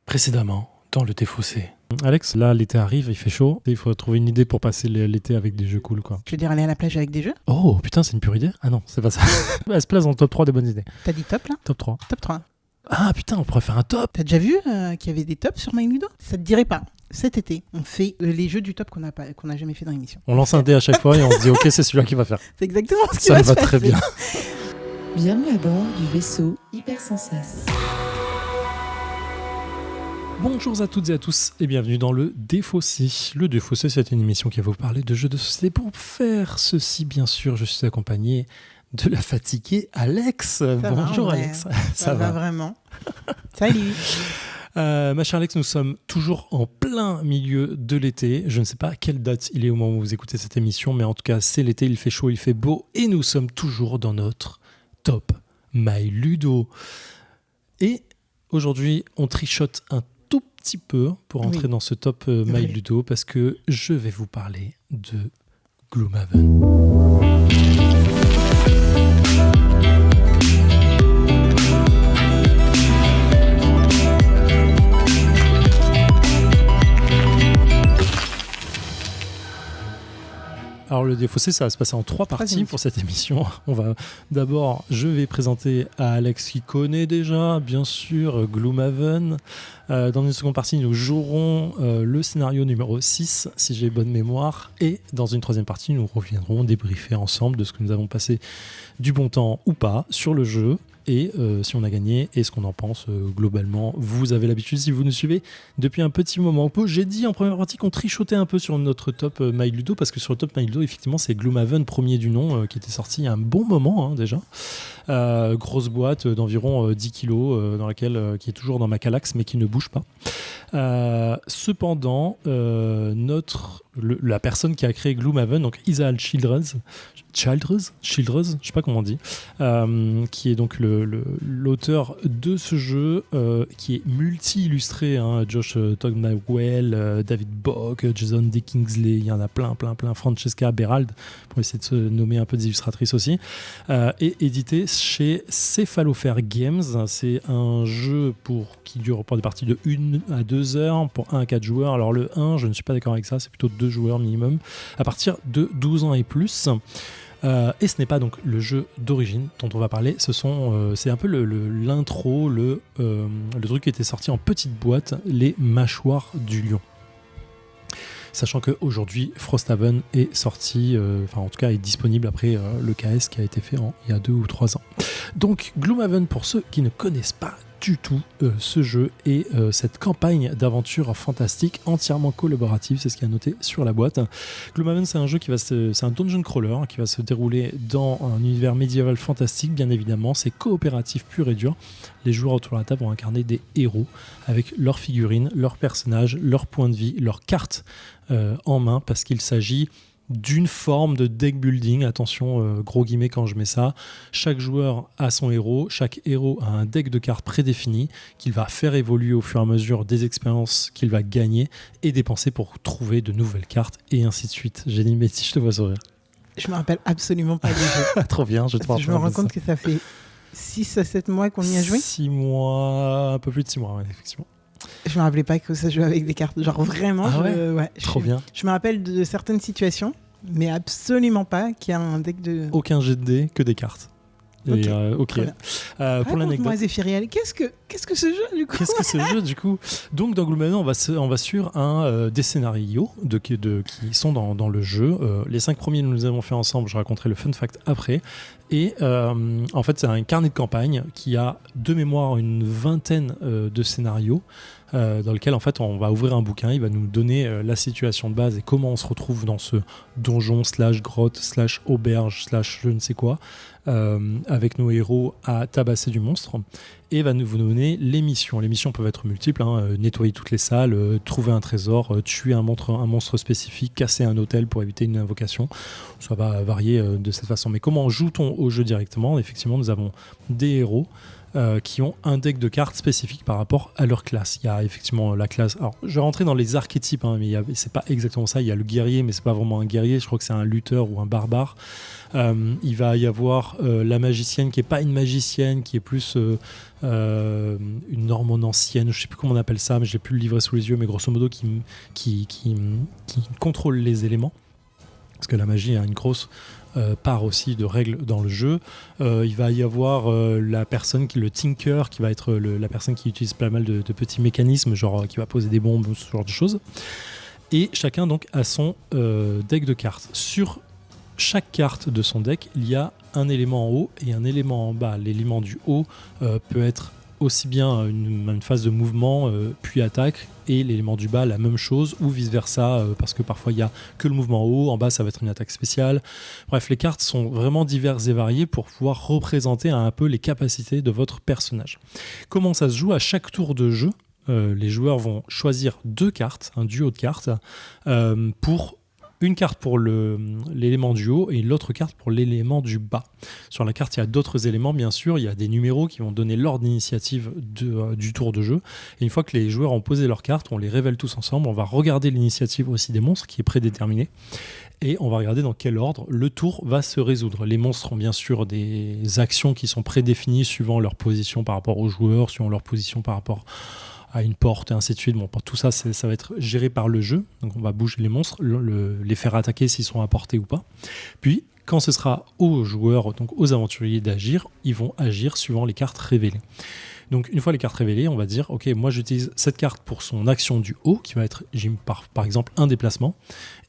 Précédemment, dans le défaussé. Alex, là, l'été arrive, il fait chaud. Il faut trouver une idée pour passer l'été avec des jeux cool, quoi. Je veux dire aller à la plage avec des jeux. Oh, putain, c'est une pure idée. Ah non, c'est pas ça. Elle se place dans le top 3 des bonnes idées. T'as dit top là ? Top 3. Top 3. Ah putain, on pourrait faire un top. T'as déjà vu qu'il y avait des tops sur MyLudo ? Ça te dirait pas ? Cet été, on fait les jeux du top qu'on a jamais fait dans l'émission. On lance un dé à chaque fois et on se dit ok, c'est celui-là qui va faire. C'est exactement ce qui Ça va me se va passer. très bien. Bienvenue à bord du vaisseau Hypersensas. Bonjour à toutes et à tous et bienvenue dans le Défaussé. Le Défaussé, c'est une émission qui va vous parler de jeux de société. Pour faire ceci, bien sûr, je suis accompagné de la fatiguée Alex. Bonjour va, ouais. Alex. Ça va vraiment. Salut. Ma chère Alex, nous sommes toujours en plein milieu de l'été. Je ne sais pas à quelle date il est au moment où vous écoutez cette émission, mais en tout cas, c'est l'été, il fait chaud, il fait beau et nous sommes toujours dans notre top MyLudo. Et aujourd'hui, on trichote un tout petit peu pour entrer dans ce top MyLudo parce que je vais vous parler de Gloomhaven. Alors le défaussé, ça va se passer en 3 parties pour cette émission. Je vais présenter à Alex qui connaît déjà, bien sûr, Gloomhaven. Dans une seconde partie, nous jouerons le scénario numéro 6, si j'ai bonne mémoire. Et dans une troisième partie, nous reviendrons débriefer ensemble de ce que nous avons passé du bon temps ou pas sur le jeu. Et si on a gagné et ce qu'on en pense globalement. Vous avez l'habitude, si vous nous suivez depuis un petit moment. J'ai dit en première partie qu'on trichotait un peu sur notre top MyLudo parce que sur le top MyLudo, effectivement, c'est Gloomhaven, premier du nom, qui était sorti il y a un bon moment déjà. Grosse boîte d'environ 10 kilos qui est toujours dans ma calax mais qui ne bouge pas. Cependant, la personne qui a créé Gloomhaven, donc Isaac Childress, je sais pas comment on dit, qui est donc l'auteur de ce jeu, qui est multi-illustré, hein, Josh Togmawell, David Bock, Jason D. Kingsley, il y en a plein, Francesca Berald, pour essayer de se nommer un peu des illustratrices aussi, et édité chez Cephalofair Games. C'est un jeu qui dure pour des parties de 1 à 2 heures, pour 1 à 4 joueurs. Alors le 1, je ne suis pas d'accord avec ça, c'est plutôt 2 joueurs minimum, à partir de 12 ans et plus. Et ce n'est pas donc le jeu d'origine dont on va parler, c'est un peu l'intro, le truc qui était sorti en petite boîte, les mâchoires du lion. Sachant qu'aujourd'hui, Frosthaven est sorti, en tout cas est disponible après le KS qui a été fait il y a 2 ou 3 ans. Donc Gloomhaven, pour ceux qui ne connaissent pas du tout ce jeu et cette campagne d'aventure fantastique entièrement collaborative, c'est ce qui est noté sur la boîte. Gloomhaven, c'est un jeu c'est un dungeon crawler qui va se dérouler dans un univers médiéval fantastique, bien évidemment. C'est coopératif pur et dur. Les joueurs autour de la table vont incarner des héros avec leurs figurines, leurs personnages, leurs points de vie, leurs cartes en main, parce qu'il s'agit d'une forme de deck building. Attention, gros guillemets quand je mets ça. Chaque joueur a son héros, chaque héros a un deck de cartes prédéfini qu'il va faire évoluer au fur et à mesure des expériences qu'il va gagner et dépenser pour trouver de nouvelles cartes, et ainsi de suite. J'ai dit, mais si je te vois sourire. Je me rappelle absolument pas du jeu. Trop bien, je me rends compte que ça fait 6 à 7 mois qu'on y a joué. 6 mois, un peu plus de 6 mois, ouais, effectivement. Je me rappelais pas que ça jouait avec des cartes. Genre vraiment, trop bien. Je me rappelle de certaines situations, mais absolument pas qu'il y a un deck de... Aucun jet de dés, que des cartes. Ok. Pour l'anecdote, Zéphiriel, qu'est-ce que ce jeu du coup Donc dans Gloomhaven, on va sur des scénarios qui sont dans le jeu. Les 5 premiers nous les avons fait ensemble. Je raconterai le fun fact après. Et en fait, c'est un carnet de campagne qui a de mémoire une vingtaine de scénarios. Dans lequel en fait on va ouvrir un bouquin, il va nous donner la situation de base et comment on se retrouve dans ce donjon / grotte / auberge / je ne sais quoi, avec nos héros à tabasser du monstre, et va nous donner les missions. Les missions peuvent être multiples, nettoyer toutes les salles, trouver un trésor, tuer un monstre spécifique, casser un hôtel pour éviter une invocation. Ça va varier de cette façon. Mais comment joue-t-on au jeu directement ? Effectivement, nous avons des héros qui ont un deck de cartes spécifique par rapport à leur classe. Il y a effectivement la classe. Alors, je vais rentrer dans les archétypes, hein, mais c'est pas exactement ça. Il y a le guerrier, mais c'est pas vraiment un guerrier. Je crois que c'est un lutteur ou un barbare. Il va y avoir la magicienne qui est pas une magicienne, qui est plus une normonancienne. Je sais plus comment on appelle ça, mais j'ai plus le livret sous les yeux. Mais grosso modo, qui contrôle les éléments. Parce que la magie a une grosse part aussi de règles dans le jeu. Il va y avoir la personne le tinker, qui va être la personne qui utilise pas mal de petits mécanismes, genre qui va poser des bombes, ce genre de choses. Et chacun donc a son deck de cartes. Sur chaque carte de son deck, il y a un élément en haut et un élément en bas. L'élément du haut peut être aussi bien une phase de mouvement puis attaque, et l'élément du bas la même chose, ou vice versa, parce que parfois il n'y a que le mouvement en haut, en bas ça va être une attaque spéciale. Bref, les cartes sont vraiment diverses et variées pour pouvoir représenter un peu les capacités de votre personnage. Comment ça se joue? À chaque tour de jeu, les joueurs vont choisir 2 cartes, un duo de cartes, pour une carte pour l'élément du haut et l'autre carte pour l'élément du bas. Sur la carte, il y a d'autres éléments, bien sûr. Il y a des numéros qui vont donner l'ordre d'initiative du tour de jeu. Et une fois que les joueurs ont posé leurs cartes, on les révèle tous ensemble. On va regarder l'initiative aussi des monstres qui est prédéterminée. Et on va regarder dans quel ordre le tour va se résoudre. Les monstres ont bien sûr des actions qui sont prédéfinies suivant leur position par rapport aux joueurs, suivant leur position par rapport à une porte et ainsi de suite. Bon, tout ça, ça va être géré par le jeu. Donc on va bouger les monstres, les faire attaquer s'ils sont à portée ou pas. Puis, quand ce sera aux joueurs, donc aux aventuriers d'agir, ils vont agir suivant les cartes révélées. Donc une fois les cartes révélées, on va dire, ok, moi j'utilise cette carte pour son action du haut, qui va être par exemple un déplacement,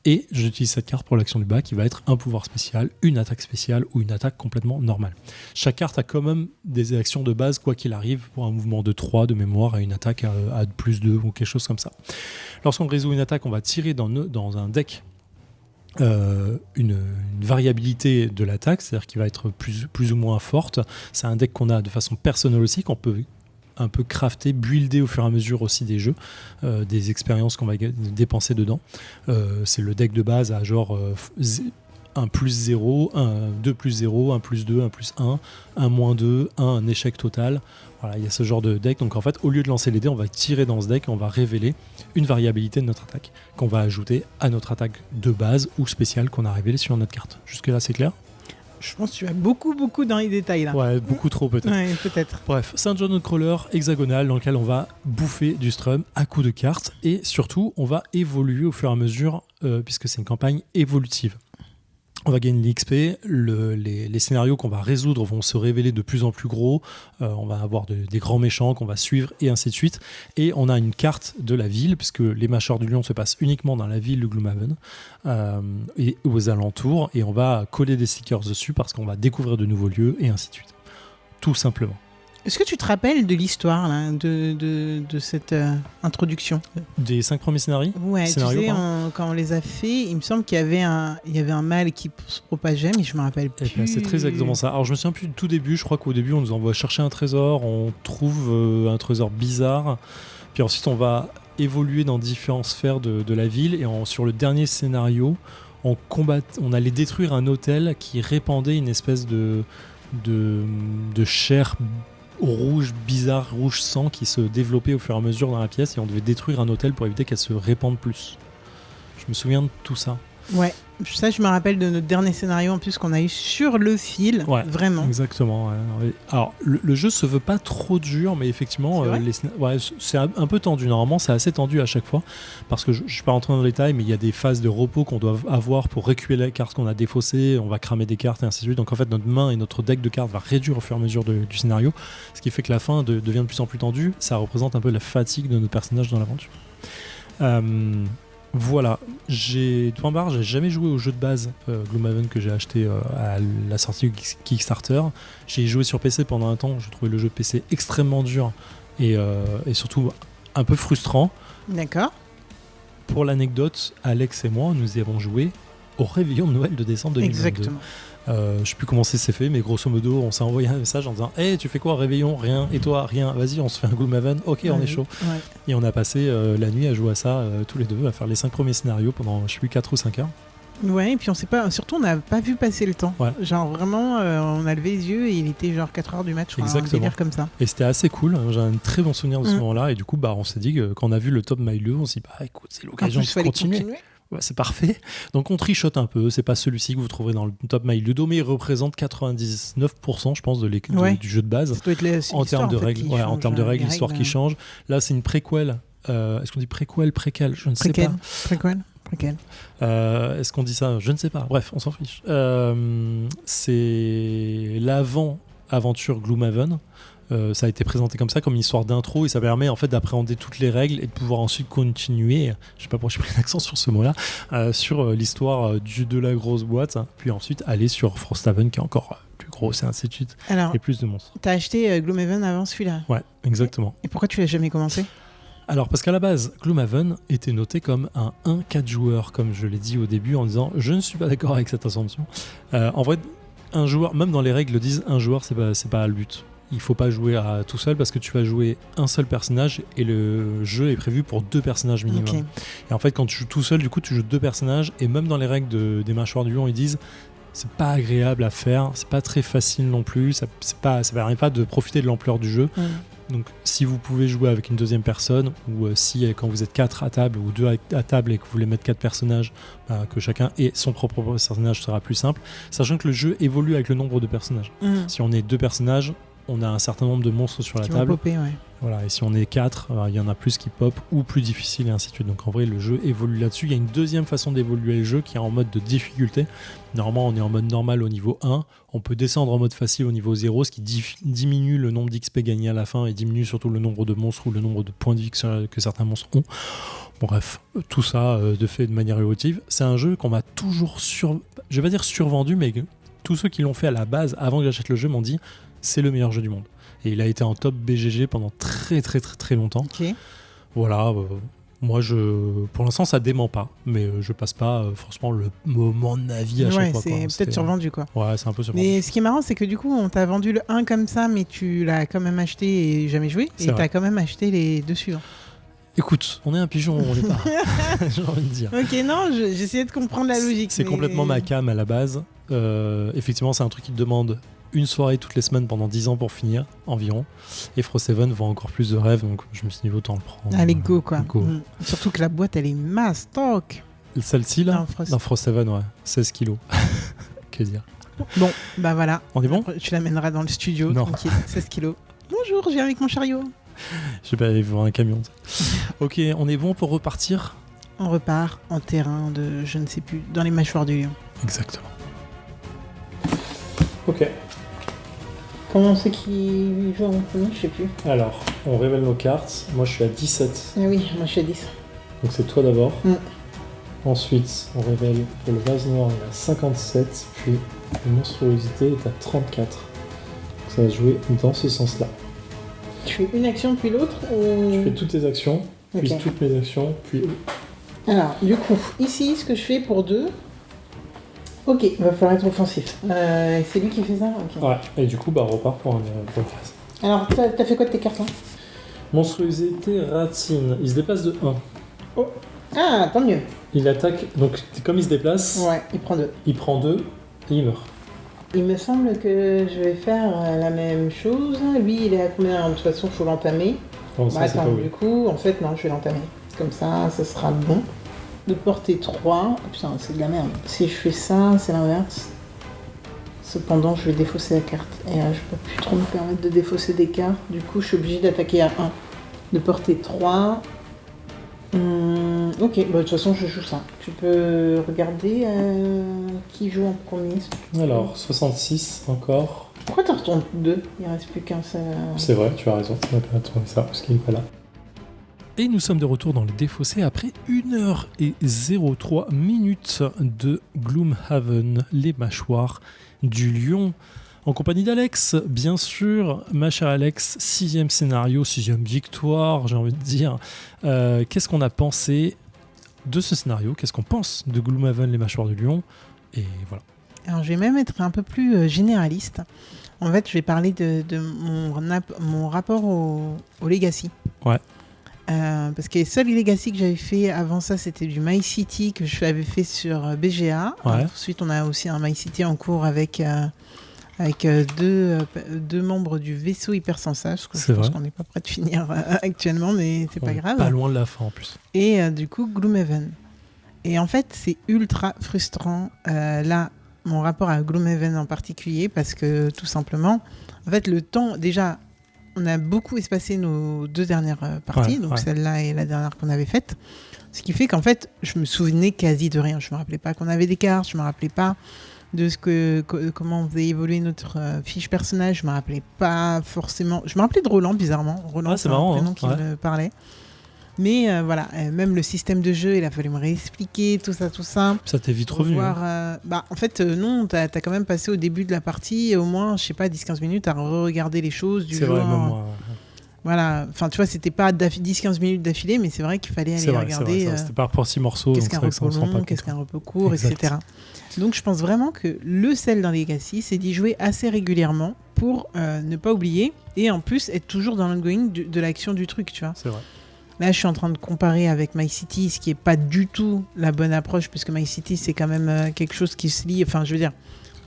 et j'utilise cette carte pour l'action du bas, qui va être un pouvoir spécial, une attaque spéciale ou une attaque complètement normale. Chaque carte a quand même des actions de base, quoi qu'il arrive, pour un mouvement de 3 de mémoire et une attaque à plus 2 ou quelque chose comme ça. Lorsqu'on résout une attaque, on va tirer dans un deck une variabilité de l'attaque, c'est-à-dire qui va être plus ou moins forte. C'est un deck qu'on a de façon personnelle aussi, qu'on peut un peu crafter, builder au fur et à mesure aussi des jeux, des expériences qu'on va dépenser dedans. C'est le deck de base à genre 1 plus 0, 2 plus 0, 1 plus 2, 1 plus 1, 1 moins 2, 1 échec total. Voilà, il y a ce genre de deck. Donc en fait, au lieu de lancer les dés, on va tirer dans ce deck et on va révéler une variabilité de notre attaque qu'on va ajouter à notre attaque de base ou spéciale qu'on a révélée sur notre carte. Jusque-là, c'est clair? Je pense que tu vas beaucoup dans les détails là. Ouais, beaucoup trop peut-être. Ouais, peut-être. Bref, c'est un Dungeon Crawler hexagonal dans lequel on va bouffer du strum à coups de cartes et surtout, on va évoluer au fur et à mesure puisque c'est une campagne évolutive. On va gagner de l'XP, les scénarios qu'on va résoudre vont se révéler de plus en plus gros, on va avoir des grands méchants qu'on va suivre et ainsi de suite. Et on a une carte de la ville, puisque les Mâcheurs du Lion se passent uniquement dans la ville de Gloomhaven et aux alentours, et on va coller des stickers dessus parce qu'on va découvrir de nouveaux lieux et ainsi de suite. Tout simplement. Est-ce que tu te rappelles de l'histoire là, de cette introduction? Des 5 premiers scénarios? Ouais, tu sais, quand on les a fait, il me semble qu'il y avait un mal qui se propageait, mais je me rappelle plus. Ben, c'est très exactement ça. Alors je me souviens plus du tout début, je crois qu'au début on nous envoie chercher un trésor, on trouve un trésor bizarre, puis ensuite on va évoluer dans différentes sphères de la ville, et sur le dernier scénario, on allait détruire un hôtel qui répandait une espèce de chair rouge bizarre, rouge sang qui se développait au fur et à mesure dans la pièce, et on devait détruire un hôtel pour éviter qu'elle se répande plus. Je me souviens de tout ça. Ouais, ça je me rappelle de notre dernier scénario en plus qu'on a eu sur le fil, ouais, vraiment. Exactement. Ouais. Alors le jeu se veut pas trop dur, mais effectivement c'est un peu tendu. Normalement c'est assez tendu à chaque fois, parce que je suis pas rentré dans le détail, mais il y a des phases de repos qu'on doit avoir pour récupérer les cartes qu'on a défaussées, on va cramer des cartes et ainsi de suite. Donc en fait notre main et notre deck de cartes va réduire au fur et à mesure du scénario, ce qui fait que la fin devient de plus en plus tendue. Ça représente un peu la fatigue de notre personnage dans l'aventure. Voilà, j'ai jamais joué au jeu de base Gloomhaven que j'ai acheté à la sortie du Kickstarter. J'ai joué sur PC pendant un temps, je trouvais le jeu PC extrêmement dur et surtout un peu frustrant. D'accord. Pour l'anecdote, Alex et moi, nous y avons joué au réveillon de Noël de décembre 2022. Exactement. Je sais plus comment c'est fait, mais grosso modo, on s'est envoyé un message en disant hey, tu fais quoi, réveillon? Rien. Et toi? Rien. Vas-y, on se fait un Gloomhaven. Ok, on est chaud. Ouais. Et on a passé la nuit à jouer à ça tous les deux, à faire les 5 premiers scénarios pendant, je sais plus, 4 ou 5 heures. Ouais, et puis on sait pas, surtout on n'a pas vu passer le temps. Ouais. Genre vraiment, on a levé les yeux et il était genre 4h du match, un délire comme ça. Et c'était assez cool, hein. J'ai un très bon souvenir de ce moment-là, et du coup, on s'est dit que quand on a vu le top Maillot, on s'est dit, écoute, c'est l'occasion de continuer. Ouais, c'est parfait. Donc on trichote un peu, c'est pas celui-ci que vous trouverez dans le top My Ludo, mais il représente 99%, je pense, du jeu de base. Ça doit être en termes de règles, en termes de règles, l'histoire qui change. Là, c'est une préquelle. Est-ce qu'on dit préquel, je ne sais pas. Préquel. Est-ce qu'on dit ça? Je ne sais pas. Bref, on s'en fiche. C'est l'avant-aventure Gloomhaven. Ça a été présenté comme ça, comme une histoire d'intro, et ça permet en fait d'appréhender toutes les règles et de pouvoir ensuite continuer, je sais pas pourquoi j'ai pris l'accent sur ce mot-là, sur l'histoire de la grosse boîte, hein, puis ensuite aller sur Frosthaven qui est encore plus gros, et ainsi de suite. Alors, et plus de monstres. T'as acheté Gloomhaven avant celui-là? Ouais, exactement. Et pourquoi tu l'as jamais commencé? Alors, parce qu'à la base, Gloomhaven était noté comme un 1-4 joueurs, comme je l'ai dit au début, en disant je ne suis pas d'accord avec cette assumption. En vrai, un joueur, même dans les règles le disent, un joueur, c'est pas le but. Il faut pas jouer tout seul parce que tu vas jouer un seul personnage et le jeu est prévu pour 2 personnages minimum. Okay. Et en fait, quand tu joues tout seul, du coup, tu joues 2 personnages, et même dans les règles des mâchoires du lion, ils disent c'est pas agréable à faire, c'est pas très facile non plus, ça permet pas de profiter de l'ampleur du jeu. Donc si vous pouvez jouer avec une deuxième personne, ou si quand vous êtes 4 à table ou 2 à table et que vous voulez mettre 4 personnages, que chacun ait son propre personnage, sera plus simple, sachant que le jeu évolue avec le nombre de personnages. Si on est 2 personnages, on a un certain nombre de monstres sur la table. Popper, ouais. Voilà, et si on est 4, il y en a plus qui pop ou plus difficile, et ainsi de suite. Donc en vrai, le jeu évolue là-dessus. Il y a une deuxième façon d'évoluer le jeu qui est en mode de difficulté. Normalement, on est en mode normal au niveau 1. On peut descendre en mode facile au niveau 0, ce qui diminue le nombre d'XP gagné à la fin et diminue surtout le nombre de monstres ou le nombre de points de vie que certains monstres ont. Bon, bref, tout ça de fait de manière évolutive. C'est un jeu qu'on m'a toujours je vais pas dire survendu, mais tous ceux qui l'ont fait à la base, avant que j'achète le jeu, m'ont dit c'est le meilleur jeu du monde. Et il a été en top BGG pendant très très très très longtemps. Okay. Voilà, moi pour l'instant ça dément pas, mais je passe pas forcément mon avis à chaque fois. C'est peut-être survendu quoi. Ouais, c'est un peu survendu. Mais ce qui est marrant, c'est que du coup on t'a vendu le 1 comme ça, mais tu l'as quand même acheté et jamais joué, et t'as quand même acheté les 2 suivants. Écoute, on est un pigeon, on l'est pas. J'ai envie de dire. Ok, non, j'essayais de comprendre la logique. C'est complètement ma cam à la base. Effectivement, c'est un truc qui te demande une soirée toutes les semaines pendant 10 ans pour finir, environ. Et Frosthaven vend encore plus de rêves, donc je me suis dit autant le prendre. Allez, go quoi. Go. Surtout que la boîte, elle est mastoc. Celle-ci là, dans Frosthaven, ouais, 16 kilos. Que dire. Bon, bah voilà. On est bon? Tu l'amèneras dans le studio, tranquille, 16 kilos. Bonjour, je viens avec mon chariot. Je vais pas aller voir un camion. Ok, on est bon pour repartir? On repart en terrain de, je ne sais plus, dans les mâchoires du lion. Exactement. Ok. Comment c'est qui joue en premier? Je sais plus. Alors, on révèle nos cartes. Moi, je suis à 17. Ah oui, moi, je suis à 10. Donc, c'est toi d'abord. Ensuite, on révèle pour le vase noir, il est à 57. Puis, la monstruosité est à 34. Donc, ça va jouer dans ce sens-là. Tu fais une action, puis l'autre ou... Je fais toutes tes actions, puis toutes mes actions, puis... Alors, du coup, ici, ce que je fais pour 2... Ok, il va falloir être offensif. C'est lui qui fait ça? Okay. Ouais, et du coup, on repart pour une phase. Alors, t'as fait quoi de tes cartes là? Monstruosité, Ratine. Il se déplace de 1. Oh. Ah, tant mieux. Il attaque, donc comme il se déplace... Ouais, il prend 2. Il prend 2 et il meurt. Il me semble que je vais faire la même chose. Lui, il est à combien? De toute façon, il faut l'entamer. Bon, ça, attends, du coup, en fait, non, je vais l'entamer. Comme ça sera bon. De portée 3. Oh, putain, c'est de la merde. Si je fais ça, c'est l'inverse. Cependant, je vais défausser la carte. Et là, je peux plus trop me permettre de défausser des cartes. Du coup, je suis obligée d'attaquer à 1. De portée 3. Ok, bah, de toute façon, je joue ça. Tu peux regarder qui joue en premier. Alors, 66 encore. Pourquoi t'en retournes 2? Il reste plus qu'un seul. C'est vrai, tu as raison. On n'a pas trouvé ça parce qu'il n'est pas là. Et nous sommes de retour dans les défaussés après 1h03 de Gloomhaven, les mâchoires du lion. En compagnie d'Alex, bien sûr, ma chère Alex, 6e scénario, 6e victoire, j'ai envie de dire. Qu'est-ce qu'on a pensé de ce scénario? Qu'est-ce qu'on pense de Gloomhaven, les mâchoires du lion? Et voilà. Alors, je vais même être un peu plus généraliste. En fait, je vais parler de mon rapport au Legacy. Ouais. parce que les seuls Legacy que j'avais fait avant ça, c'était du My City que je avais fait sur BGA. Ouais. Ensuite, on a aussi un My City en cours avec deux membres du vaisseau hypersensage. Je pense qu'on n'est pas prêt de finir actuellement, mais c'est pas grave. Pas loin de la fin en plus. Et du coup, Gloomhaven. Et en fait, c'est ultra frustrant, là, mon rapport à Gloomhaven en particulier, parce que tout simplement, en fait, le temps, déjà, on a beaucoup espacé nos 2 dernières parties, donc celle-là et la dernière qu'on avait faite, ce qui fait qu'en fait, je me souvenais quasi de rien. Je me rappelais pas qu'on avait des cartes, je me rappelais pas de comment on faisait évoluer notre fiche personnage, je me rappelais pas forcément. Je me rappelais de Roland, bizarrement. Roland, c'est marrant, un prénom qui me parlait. Mais voilà, même le système de jeu, il a fallu me réexpliquer tout ça. Ça t'est vite revenu. En fait, non, t'as quand même passé au début de la partie, au moins, je sais pas, 10-15 minutes à re-regarder les choses du c'est genre. Vrai, même moi. Voilà, enfin tu vois, c'était pas 10-15 minutes d'affilée, mais c'est vrai qu'il fallait aller regarder. C'était par petits morceaux. Qu'est-ce qu'un repos long, qu'est-ce qu'un repos court, etc. Donc je pense vraiment que le sel d'un Legacy, c'est d'y jouer assez régulièrement pour ne pas oublier et en plus être toujours dans l'ongoing de l'action du truc, tu vois. C'est vrai. Là, je suis en train de comparer avec My City, ce qui n'est pas du tout la bonne approche, puisque My City, c'est quand même quelque chose qui se lit. Enfin, je veux dire,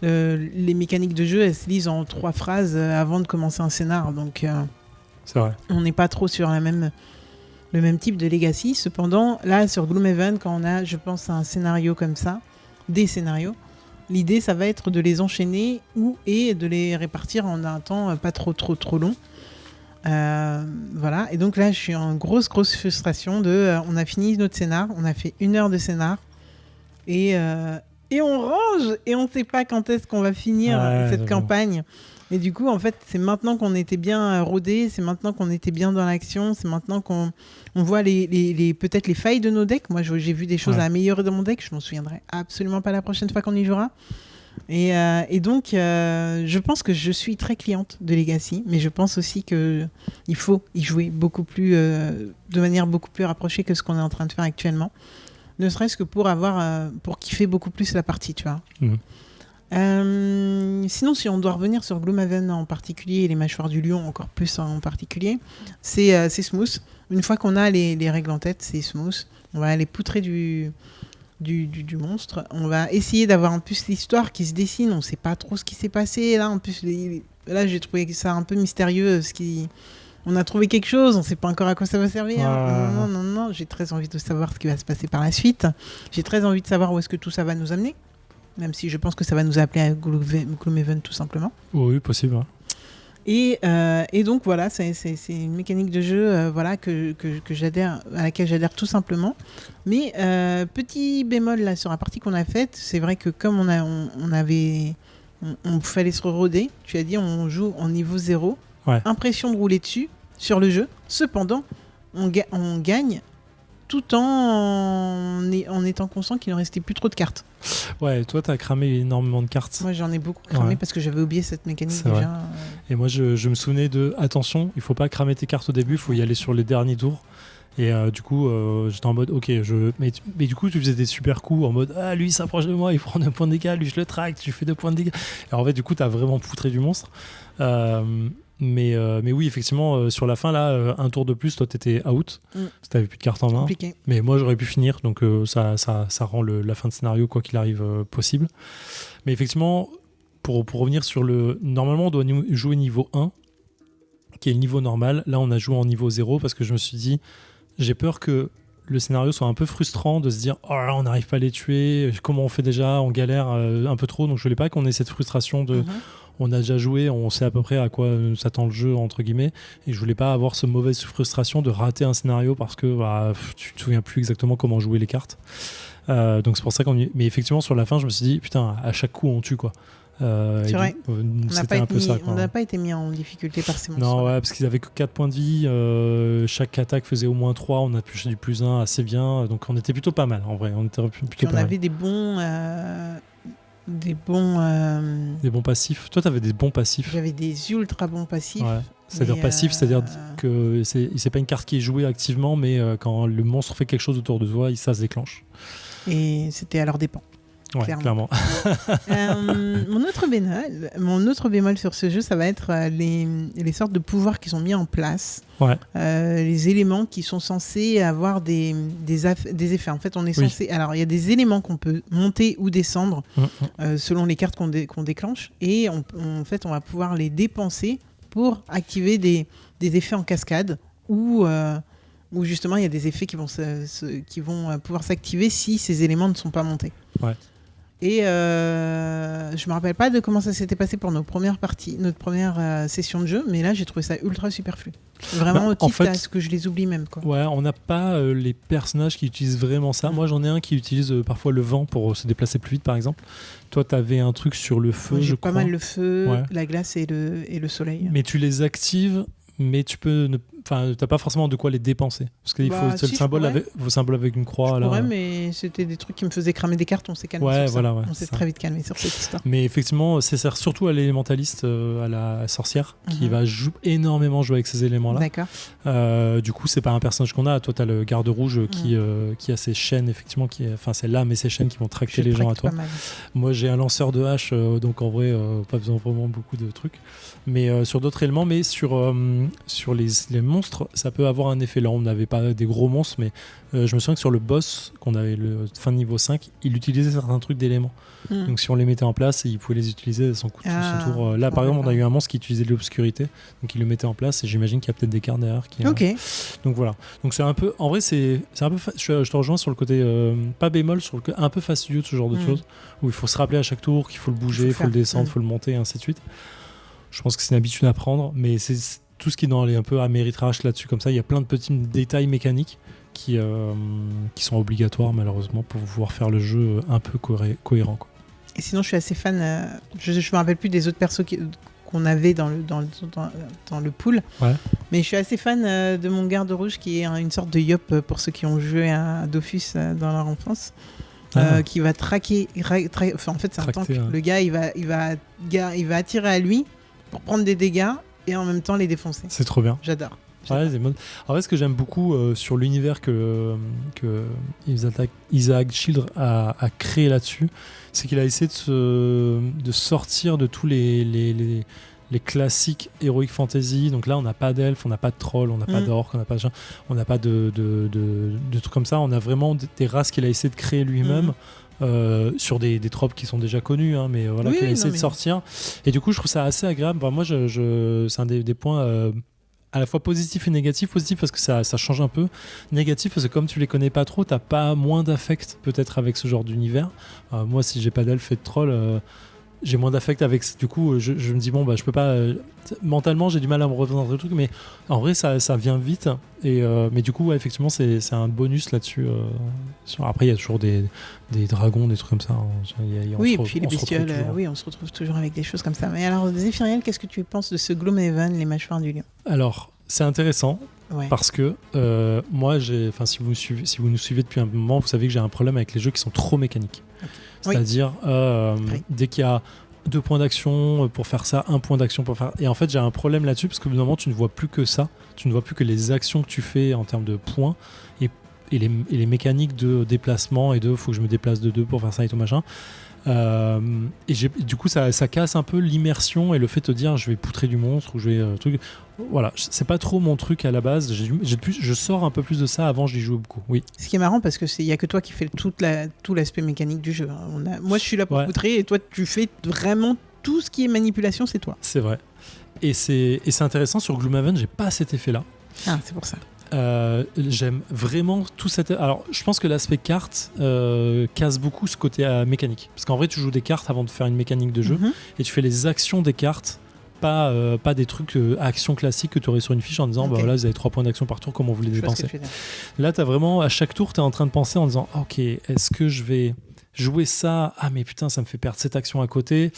les mécaniques de jeu, elles se lisent en 3 phrases avant de commencer un scénar. Donc, c'est vrai. On n'est pas trop sur le même type de Legacy. Cependant, là, sur Gloomhaven, quand on a, je pense, un scénario comme ça, des scénarios, l'idée, ça va être de les enchaîner et de les répartir en un temps pas trop long. Voilà, et donc là je suis en grosse frustration on a fini notre scénar, on a fait 1 heure de scénar et on range et on sait pas quand est-ce qu'on va finir cette campagne. Et du coup en fait c'est maintenant qu'on était bien rodé, c'est maintenant qu'on était bien dans l'action, c'est maintenant qu'on voit peut-être les failles de nos decks. Moi j'ai vu des choses à améliorer dans mon deck, je m'en souviendrai absolument pas la prochaine fois qu'on y jouera. Et donc, je pense que je suis très cliente de Legacy, mais je pense aussi qu'il faut y jouer de manière beaucoup plus rapprochée que ce qu'on est en train de faire actuellement. Ne serait-ce que pour kiffer beaucoup plus la partie, tu vois. Sinon, si on doit revenir sur Gloomhaven en particulier et les mâchoires du lion encore plus en particulier, c'est smooth. Une fois qu'on a les règles en tête, c'est smooth. On va aller poutrer du monstre. On va essayer d'avoir en plus l'histoire qui se dessine. On ne sait pas trop ce qui s'est passé. Là, en plus, là, j'ai trouvé ça un peu mystérieux. On a trouvé quelque chose. On ne sait pas encore à quoi ça va servir. Non. J'ai très envie de savoir ce qui va se passer par la suite. J'ai très envie de savoir où est-ce que tout ça va nous amener. Même si je pense que ça va nous appeler à Gloomhaven tout simplement. Oui, possible. Hein. Et donc voilà, c'est une mécanique de jeu que j'adhère, à laquelle j'adhère tout simplement. Mais petit bémol là sur la partie qu'on a faite, c'est vrai que comme on fallait se roder, tu as dit on joue en niveau 0, impression de rouler dessus sur le jeu. Cependant, on gagne tout en étant conscient qu'il ne restait plus trop de cartes. Ouais, toi, t'as cramé énormément de cartes. Moi, j'en ai beaucoup cramé parce que j'avais oublié cette mécanique c'est déjà. Et moi, je me souvenais attention, il faut pas cramer tes cartes au début, il faut y aller sur les derniers tours. Et du coup, j'étais en mode, ok, mais du coup, tu faisais des super coups en mode, lui, il s'approche de moi, il prend 2 points de dégâts, lui, je le traque, je fais 2 points de dégâts. Alors en fait, du coup, t'as vraiment poutré du monstre. Mais oui, effectivement, sur la fin, là, un tour de plus, toi, t'étais out. Parce que t'avais plus de cartes en main. Compliqué. Mais moi, j'aurais pu finir, donc ça rend la fin de scénario, quoi qu'il arrive, possible. Mais effectivement, pour revenir sur normalement, on doit jouer niveau 1, qui est le niveau normal. Là, on a joué en niveau 0 parce que je me suis dit, j'ai peur que le scénario soit un peu frustrant de se dire oh là, on n'arrive pas à les tuer, comment on fait déjà, on galère un peu trop, donc je voulais pas qu'on ait cette frustration de on a déjà joué, on sait à peu près à quoi s'attend le jeu entre guillemets, et je voulais pas avoir cette mauvaise frustration de rater un scénario parce que tu te souviens plus exactement comment jouer les cartes, donc c'est pour ça mais effectivement sur la fin je me suis dit putain, à chaque coup on tue quoi. C'est vrai. On n'a pas été mis en difficulté par ces monstres. Non, parce qu'ils avaient que 4 points de vie. Chaque attaque faisait au moins 3. On a pioché du +1 assez bien. Donc on était plutôt pas mal en vrai. On avait des bons passifs. Toi, tu avais des bons passifs. J'avais des ultra bons passifs. Ouais. C'est-à-dire passif, c'est-à-dire que c'est pas une carte qui est jouée activement, mais quand le monstre fait quelque chose autour de toi, ça se déclenche. Et c'était à leur dépens. Ouais, clairement. Mon autre bémol sur ce jeu, ça va être les sortes de pouvoirs qui sont mis en place. Ouais. Les éléments qui sont censés avoir des effets. En fait, on est censé... Alors, il y a des éléments qu'on peut monter ou descendre selon les cartes qu'on déclenche. Et en fait, on va pouvoir les dépenser pour activer des effets en cascade ou justement, il y a des effets qui vont pouvoir s'activer si ces éléments ne sont pas montés. Ouais. Et je me rappelle pas de comment ça s'était passé pour notre première session de jeu, mais là j'ai trouvé ça ultra superflu. Vraiment au titre à ce que je les oublie même, quoi. Ouais, on n'a pas les personnages qui utilisent vraiment ça. Moi j'en ai un qui utilise parfois le vent pour se déplacer plus vite par exemple. Toi t'avais un truc sur le feu, Moi, je crois. Pas mal le feu, la glace et le soleil. Mais tu les actives, mais tu peux t'as pas forcément de quoi les dépenser parce qu'il faut le symbole avec une croix. Je pourrais, mais c'était des trucs qui me faisaient cramer des cartes. On s'est calmé sur ça. On s'est très vite calmé sur cette histoire. Mais effectivement, ça sert surtout à l'élémentaliste, à la sorcière, qui va énormément jouer avec ces éléments-là. D'accord. Du coup, c'est pas un personnage qu'on a. Toi, t'as le garde rouge qui a ses chaînes, effectivement, c'est l'âme et ses chaînes qui vont tracter les gens à toi. Moi, j'ai un lanceur de hache, donc en vrai, pas besoin vraiment beaucoup de trucs. Mais sur d'autres éléments, mais sur les monstres, ça peut avoir un effet. Là, on n'avait pas des gros monstres, mais je me souviens que sur le boss, qu'on avait le fin de niveau 5, il utilisait certains trucs d'éléments. Donc si on les mettait en place, il pouvait les utiliser à son tour. Là, par exemple, on a eu un monstre qui utilisait l'obscurité, donc il le mettait en place, et j'imagine qu'il y a peut-être des cartes derrière. Donc voilà. Donc c'est un peu... En vrai, c'est un peu... Je te rejoins sur le côté... pas bémol, sur le côté un peu fastidieux de ce genre de choses, où il faut se rappeler à chaque tour qu'il faut le bouger, il faut le descendre, il faut le monter, et ainsi de suite. Je pense que c'est une habitude à prendre, mais c'est tout ce qui est dans les un peu Ameritrash là-dessus, comme ça, il y a plein de petits détails mécaniques qui sont obligatoires malheureusement pour pouvoir faire le jeu un peu cohérent, quoi. Et sinon, je suis assez fan. Je me rappelle plus des autres persos qu'on avait dans le pool, mais je suis assez fan de mon garde rouge qui est une sorte de Yop pour ceux qui ont joué à Dofus dans leur enfance. Qui va traquer. En fait, c'est un tank. Le gars, il va attirer à lui pour prendre des dégâts et en même temps les défoncer. C'est trop bien. J'adore. Ouais, en fait, ce que j'aime beaucoup sur l'univers que Isaac Childress a créé là-dessus, c'est qu'il a essayé de sortir de tous les classiques heroic fantasy. Donc là, on n'a pas d'elfes, on n'a pas de trolls, on n'a pas d'orques, on n'a pas de trucs comme ça. On a vraiment des races qu'il a essayé de créer lui-même. Sur des tropes qui sont déjà connus, mais voilà, qu'il a essayé de sortir. Et du coup, je trouve ça assez agréable. Moi, c'est un des points à la fois positif et négatif. Positif parce que ça change un peu. Négatif parce que comme tu les connais pas trop, t'as pas moins d'affect peut-être avec ce genre d'univers. Moi, si j'ai pas d'elfes et de trolls, j'ai moins d'affect avec. Du coup, je me dis je peux pas. Mentalement, j'ai du mal à me représenter le truc, mais en vrai, ça vient vite. Mais du coup, effectivement, c'est un bonus là-dessus. Après, il y a toujours des dragons, des trucs comme ça. Et puis les bestioles. On se retrouve toujours avec des choses comme ça. Mais alors, Zéphiriel, qu'est-ce que tu penses de ce Gloomhaven, les mâchoires du lion ? Alors, c'est intéressant. Parce que moi, si vous nous suivez depuis un moment, vous savez que j'ai un problème avec les jeux qui sont trop mécaniques. C'est-à-dire, dès qu'il y a 2 points d'action pour faire ça, 1 point d'action pour faire... Et en fait, j'ai un problème là-dessus parce que normalement, tu ne vois plus que ça. Tu ne vois plus que les actions que tu fais en termes de points et les mécaniques de déplacement et faut que je me déplace de 2 pour faire ça et tout machin. Du coup, ça casse un peu l'immersion et le fait de te dire je vais poutrer du monstre ou je vais truc. Voilà, c'est pas trop mon truc à la base. Je sors un peu plus de ça. Avant, j'y joue beaucoup. Oui. Ce qui est marrant parce que il y a que toi qui fais tout l'aspect mécanique du jeu. Moi, je suis là pour poutrer et toi, tu fais vraiment tout ce qui est manipulation, c'est toi. C'est vrai. Et c'est intéressant sur Gloomhaven, j'ai pas cet effet-là. Ah, c'est pour ça. J'aime vraiment tout cet... Alors, je pense que l'aspect carte casse beaucoup ce côté mécanique. Parce qu'en vrai, tu joues des cartes avant de faire une mécanique de jeu et tu fais les actions des cartes, pas des trucs actions classiques que tu aurais sur une fiche en disant voilà, vous avez 3 points d'action par tour, comment vous les dépensez. Là, t'as vraiment, à chaque tour, tu es en train de penser en disant ok, est-ce que je vais jouer ça, mais putain, ça me fait perdre cette action à côté,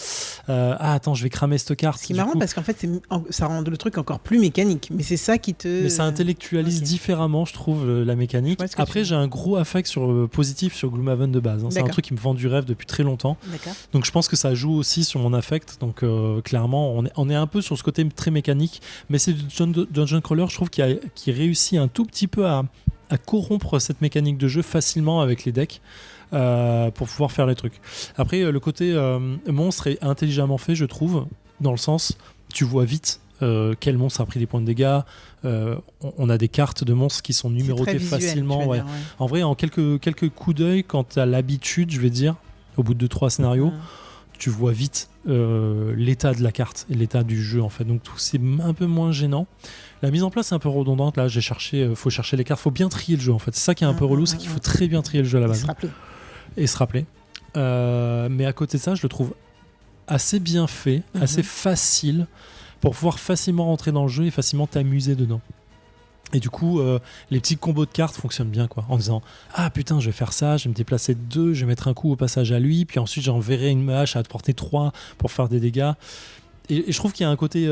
attends, je vais cramer cette carte. Ce qui est marrant parce qu'en fait ça rend le truc encore plus mécanique, mais c'est ça qui te... Mais ça intellectualise différemment, je trouve, la mécanique. Après, j'ai un gros affect positif sur Gloomhaven de base, c'est un truc qui me vend du rêve depuis très longtemps. Donc je pense que ça joue aussi sur mon affect. Donc clairement, on est un peu sur ce côté très mécanique, mais c'est du dungeon crawler, je trouve, qui réussit un tout petit peu à à corrompre cette mécanique de jeu facilement avec les decks pour pouvoir faire les trucs. Après, le côté monstre est intelligemment fait, je trouve, dans le sens, tu vois vite quel monstre a pris des points de dégâts. On a des cartes de monstres qui sont numérotées visuel, facilement. dire, En vrai, en quelques coups d'œil, quand tu as l'habitude, je vais dire, au bout de 2-3 scénarios, tu vois vite l'état de la carte et l'état du jeu, en fait. Donc tout c'est un peu moins gênant. La mise en place est un peu redondante. Là, faut chercher les cartes, faut bien trier le jeu, en fait. C'est ça qui est un peu relou, c'est qu'il faut très bien trier le jeu à la base. Et se rappeler. Mais à côté de ça, je le trouve assez bien fait, assez facile pour pouvoir facilement rentrer dans le jeu et facilement t'amuser dedans. Et du coup, les petits combos de cartes fonctionnent bien, quoi, en disant ah putain, je vais faire ça, je vais me déplacer de 2, je vais mettre un coup au passage à lui, puis ensuite j'enverrai une hache à te porter 3 pour faire des dégâts. Et je trouve qu'il y a un côté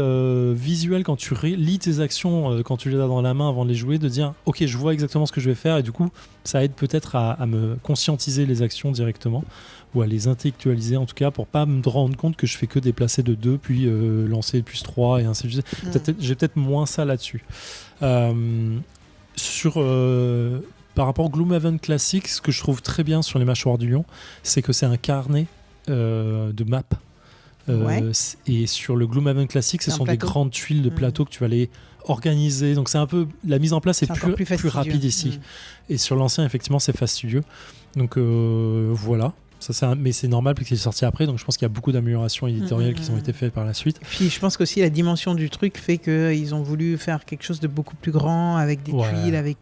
visuel quand tu lis tes actions, quand tu les as dans la main avant de les jouer, de dire ok, je vois exactement ce que je vais faire, et du coup ça aide peut-être à me conscientiser les actions directement, ou à les intellectualiser en tout cas, pour pas me rendre compte que je fais que déplacer de 2 puis lancer plus 3 et ainsi de suite. J'ai peut-être moins ça là-dessus. Par rapport au Gloomhaven classique, ce que je trouve très bien sur les Mâchoires du Lion, c'est que c'est un carnet de map. Et sur le Gloomhaven classique, ce sont des grandes tuiles de plateau que tu vas aller organiser. Donc c'est un peu, la mise en place est plus rapide ici. Et sur l'ancien, effectivement, c'est fastidieux. Donc voilà. Mais c'est normal parce qu'il est sorti après, donc je pense qu'il y a beaucoup d'améliorations éditoriales qui ont été faites par la suite. Puis je pense qu'aussi la dimension du truc fait qu'ils ont voulu faire quelque chose de beaucoup plus grand, avec des tuiles, avec...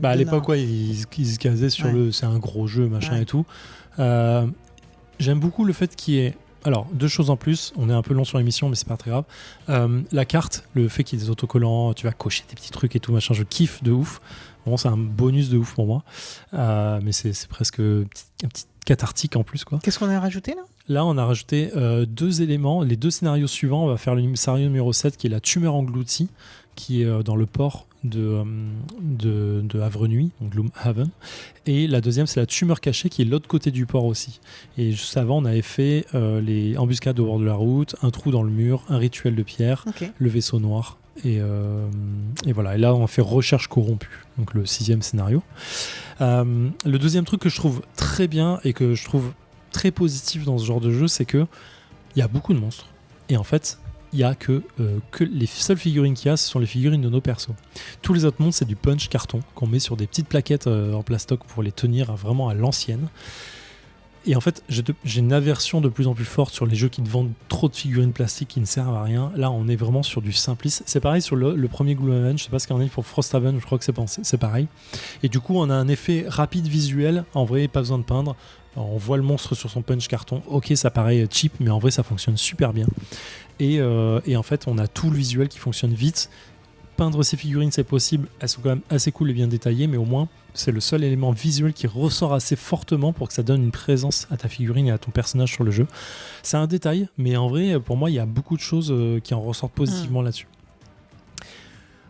à l'époque, ils se casaient sur c'est un gros jeu, machin et tout. J'aime beaucoup le fait qu'il y ait... Alors, 2 choses en plus, on est un peu long sur l'émission, mais c'est pas très grave. La carte, le fait qu'il y ait des autocollants, tu vas cocher tes petits trucs et tout, machin, je kiffe de ouf. Bon, c'est un bonus de ouf pour moi. Mais c'est presque un petit cathartique en plus, quoi. Qu'est-ce qu'on a rajouté là ? Là, on a rajouté 2 éléments. Les 2 scénarios suivants, on va faire le scénario numéro 7 qui est la tumeur engloutie, qui est dans le port de Havre Nuit, donc Gloomhaven. Et la deuxième, c'est la tumeur cachée qui est de l'autre côté du port aussi. Et juste avant, on avait fait les embuscades au bord de la route, un trou dans le mur, un rituel de pierre, le vaisseau noir. Et voilà. Et là, on fait recherche corrompue, donc le 6e scénario. Le deuxième truc que je trouve très bien et que je trouve très positif dans ce genre de jeu, c'est que il y a beaucoup de monstres. Et en fait, il n'y a que les seules figurines qu'il y a, ce sont les figurines de nos persos. Tous les autres monstres, c'est du punch carton qu'on met sur des petites plaquettes en plastoc pour les tenir vraiment à l'ancienne. Et en fait, j'ai une aversion de plus en plus forte sur les jeux qui te vendent trop de figurines plastiques qui ne servent à rien. Là, on est vraiment sur du simplice. C'est pareil sur le premier Gloomhaven. Je sais pas ce qu'il y en a pour Frosthaven, je crois que c'est pareil. Et du coup, on a un effet rapide visuel. En vrai, pas besoin de peindre. On voit le monstre sur son punch carton. Ok, ça paraît cheap, mais en vrai, ça fonctionne super bien. Et en fait, on a tout le visuel qui fonctionne vite. Peindre ces figurines, c'est possible. Elles sont quand même assez cool et bien détaillées, mais au moins, c'est le seul élément visuel qui ressort assez fortement pour que ça donne une présence à ta figurine et à ton personnage sur le jeu. C'est un détail, mais en vrai, pour moi, il y a beaucoup de choses qui en ressortent positivement là-dessus.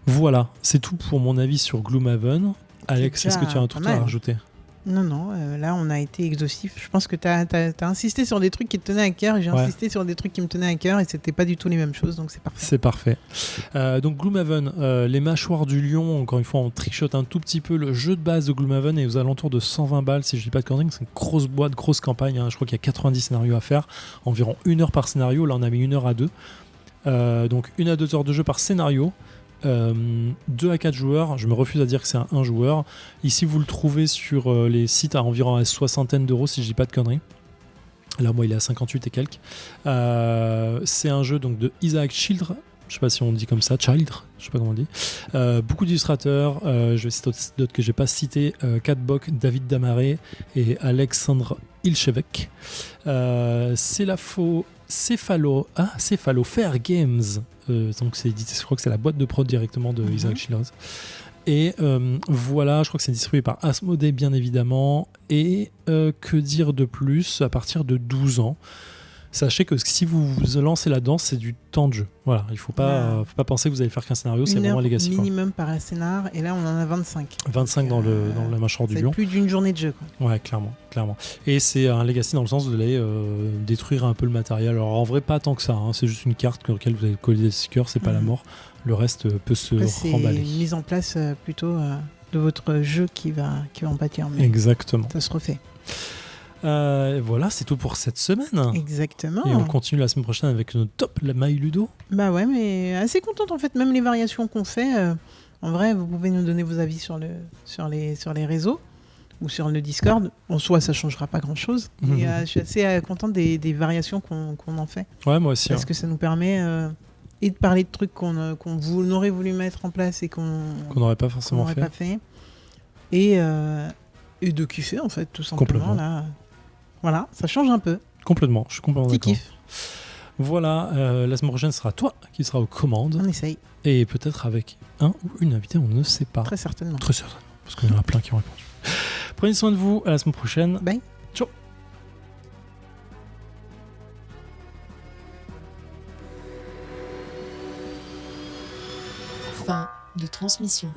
Voilà, c'est tout pour mon avis sur Gloomhaven. Alex, est-ce que tu as un truc à rajouter ? Non, là on a été exhaustif. Je pense que tu as insisté sur des trucs qui te tenaient à cœur et j'ai insisté sur des trucs qui me tenaient à cœur et c'était pas du tout les mêmes choses, donc c'est parfait. C'est parfait. Donc Gloomhaven, les Mâchoires du Lion, encore une fois on trichote un tout petit peu. Le jeu de base de Gloomhaven est aux alentours de 120 balles si je dis pas de conneries. C'est une grosse boîte, grosse campagne, hein. Je crois qu'il y a 90 scénarios à faire, environ 1 heure par scénario. Là on a mis 1 heure à 2. Donc 1 à 2 heures de jeu par scénario. 2 à 4 joueurs, je me refuse à dire que c'est un joueur. Ici vous le trouvez sur les sites à environ une soixantaine d'euros si je dis pas de conneries. Là moi il est à 58 et quelques. C'est un jeu donc de Isaac Childre, je sais pas si on dit comme ça, Childre, je sais pas comment on dit. Beaucoup d'illustrateurs, je vais citer d'autres que j'ai pas cités, Kat Bock, David Damaré et Alexandre Ilchevek. Cephalofair Games, donc c'est édité, je crois que c'est la boîte de prod directement de Isaac Childress. Et voilà, je crois que c'est distribué par Asmodee bien évidemment. Et que dire de plus, à partir de 12 ans. Sachez que si vous vous lancez là-dedans, c'est du temps de jeu. Voilà, il faut pas penser que vous allez faire qu'un scénario, c'est vraiment Legacy. Minimum par un scénar, et là on en a 25. 25 dans la Mâchoire du Lion. C'est plus d'une journée de jeu, quoi. Ouais, clairement. Et c'est un Legacy dans le sens de aller détruire un peu le matériel. Alors en vrai, pas tant que ça, hein. C'est juste une carte sur laquelle vous allez coller des stickers, c'est pas la mort. Le reste peut se remballer. C'est une mise en place plutôt de votre jeu qui va en pâtir. Mais Exactement. ça se refait. Voilà, c'est tout pour cette semaine. Exactement. Et on continue la semaine prochaine avec notre top, la My Ludo. Bah ouais, mais assez contente en fait. Même les variations qu'on fait, en vrai, vous pouvez nous donner vos avis sur les réseaux ou sur le Discord. En soi, ça changera pas grand-chose. Mais je suis assez contente des variations qu'on en fait. Ouais, moi aussi. Parce que ça nous permet et de parler de trucs qu'on aurait voulu mettre en place et qu'on n'aurait pas forcément pas fait. Et de kiffer en fait, tout simplement. Là. Voilà, ça change un peu. Complètement, je suis complètement d'accord. Kiff. Voilà, la semaine prochaine sera toi qui sera aux commandes. On essaye. Et peut-être avec un ou une invitée, on ne sait pas. Très certainement. Très certainement, parce qu'il y en a plein qui ont répondu. Prenez soin de vous, à la semaine prochaine. Bye. Ciao. Fin de transmission.